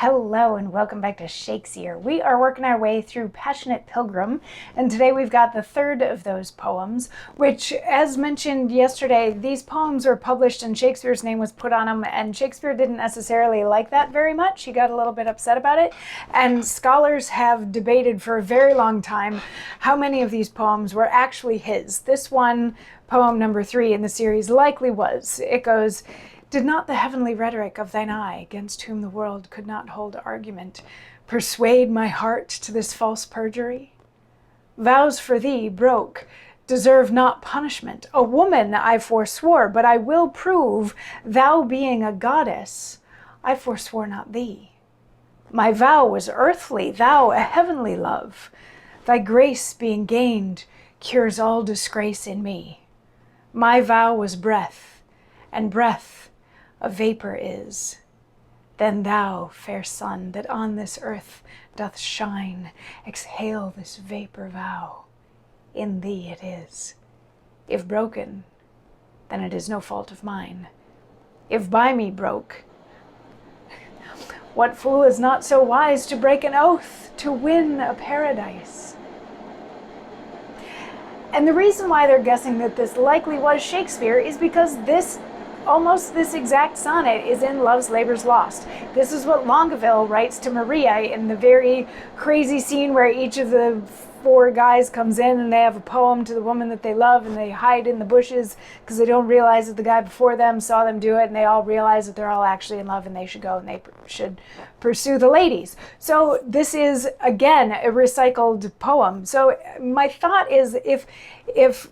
Hello and welcome back to Shakesyear. We are working our way through Passionate Pilgrim, and today we've got the third of those poems, which, as mentioned yesterday, these poems were published and Shakespeare's name was put on them, and Shakespeare didn't necessarily like that very much. He got a little bit upset about it, and scholars have debated for a very long time how many of these poems were actually his. This one, poem number 3 in the series, likely was. It goes, "Did not the heavenly rhetoric of thine eye, against whom the world could not hold argument, persuade my heart to this false perjury? Vows for thee broke deserve not punishment. A woman I forswore, but I will prove, thou being a goddess, I forswore not thee. My vow was earthly, thou a heavenly love. Thy grace being gained cures all disgrace in me. My vow was breath, and breath a vapor is. Then thou, fair sun, that on this earth doth shine, exhale this vapor vow. In thee it is. If broken, then it is no fault of mine. If by me broke, what fool is not so wise to break an oath to win a paradise?" And the reason why they're guessing that this likely was Shakespeare is because almost this exact sonnet is in Love's Labour's Lost. This is what Longueville writes to Maria in the very crazy scene where each of the 4 guys comes in and they have a poem to the woman that they love, and they hide in the bushes because they don't realize that the guy before them saw them do it, and they all realize that they're all actually in love and they should go and they should pursue the ladies. So this is, again, a recycled poem. So my thought is, if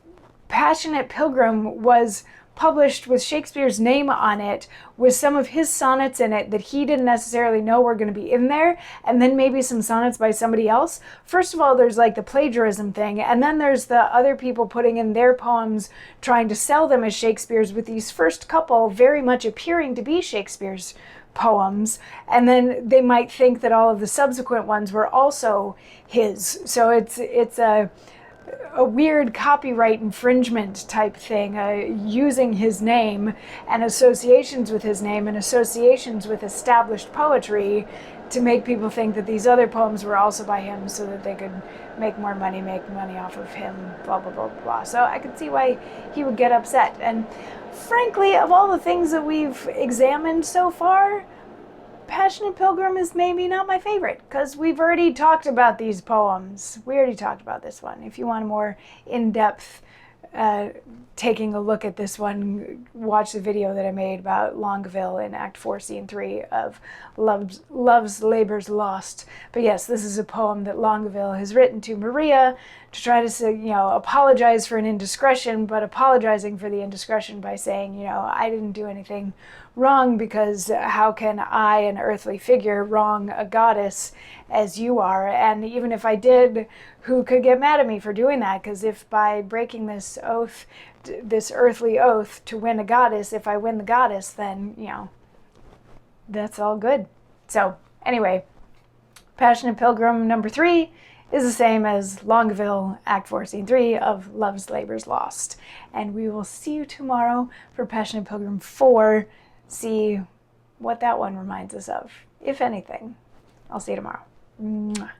Passionate Pilgrim was published with Shakespeare's name on it, with some of his sonnets in it that he didn't necessarily know were going to be in there, and then maybe some sonnets by somebody else. First of all, there's like the plagiarism thing, and then there's the other people putting in their poems trying to sell them as Shakespeare's, with these first couple very much appearing to be Shakespeare's poems, and then they might think that all of the subsequent ones were also his. So it's a weird copyright infringement type thing, using his name and associations with his name and associations with established poetry to make people think that these other poems were also by him so that they could make money off of him, blah, blah, blah, blah. So I could see why he would get upset. And frankly, of all the things that we've examined so far, Passionate Pilgrim is maybe not my favorite, because we've already talked about these poems. We already talked about this one. If you want a more in-depth taking a look at this one, watch the video that I made about Longueville in Act 4, Scene 3 of Love's Labour's Lost. But yes, this is a poem that Longueville has written to Maria to try to say, apologize for an indiscretion, but apologizing for the indiscretion by saying, I didn't do anything wrong, because how can I, an earthly figure, wrong a goddess as you are? And even if I did, who could get mad at me for doing that? Because if by breaking this oath, this earthly oath to win a goddess, if I win the goddess, then, that's all good. So anyway, Passionate Pilgrim number 3 is the same as Longueville, Act 4, Scene 3 of Love's Labour's Lost. And we will see you tomorrow for Passionate Pilgrim 4. See what that one reminds us of, if anything. I'll see you tomorrow. Mwah.